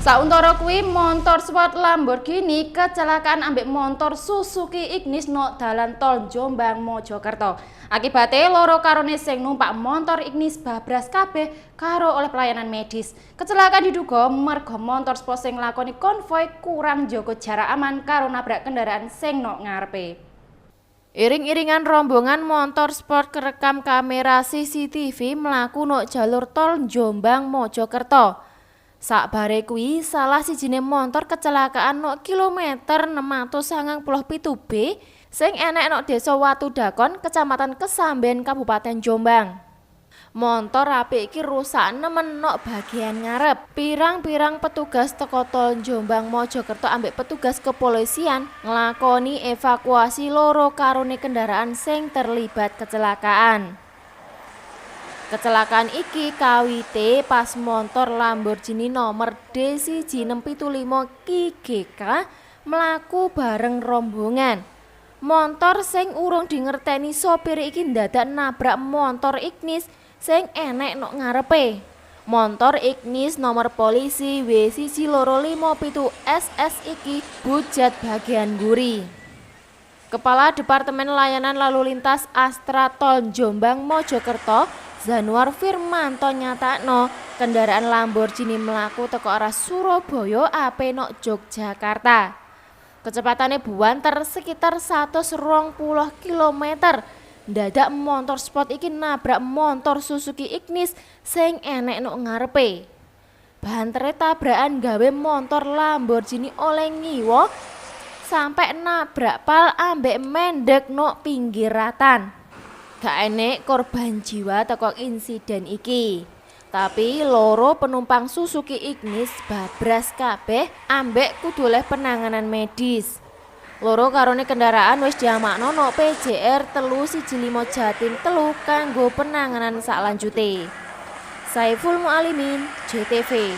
Sauntara kuwi montor sport Lamborghini kecelakaan ambek montor Suzuki Ignis no dalan tol Jombang Mojokerto. Akibatnya loro karone sing numpak montor Ignis babras kabeh karo oleh pelayanan medis. Kecelakaan diduga merga montor sport sing nglakoni konvoy kurang njaga jarak aman karo nabrak kendaraan sing nok ngarepe. Iring-iringan rombongan montor sport kerekam kamera CCTV mlaku nok jalur tol Jombang Mojokerto. Sakbare kuwi salah sijine montor kecelakaan nok kilometer 697B sing enek nok Desa Watudakon, Kecamatan Kesamben, Kabupaten Jombang. Montor apik iki rusak nemen nok bagian ngarep. Pirang-pirang petugas teko tol Jombang Mojokerto ambek petugas kepolisian nglakoni evakuasi loro karone kendaraan sing terlibat kecelakaan. Kecelakaan iki kawite pas montor Lamborghini nomor D1675 QGK mlaku bareng rombongan. Montor sing urung dingerteni sopir iki ndadak nabrak montor Ignis sing enek nok ngarepe. Montor Ignis nomor polisi W1257SS iki bujat bagian guri. Kepala Departemen Layanan Lalu Lintas Astra Tol Jombang Mojokerto Zanuar Firmanto nyatakno kendaraan Lamborghini mlaku teko arah Surabaya ape nok Yogyakarta. Kecepatannya buanter sekitar 120 km. Dadak montor sport iki nabrak montor Suzuki Ignis sing enek nok ngarepe. Bantere tabrakan gawe montor Lamborghini oleh ngiwo sampai nabrak pal ambek mendek nok pinggiratan. Gak enek korban jiwa teko insiden iki. Tapi loro penumpang Suzuki Ignis babras kabeh ambek kudu oleh penanganan medis. Loro karone kendaraan wis diamakno no PJR 315 Jatim 3 kanggo penanganan salanjute. Saiful Mualimin, JTV.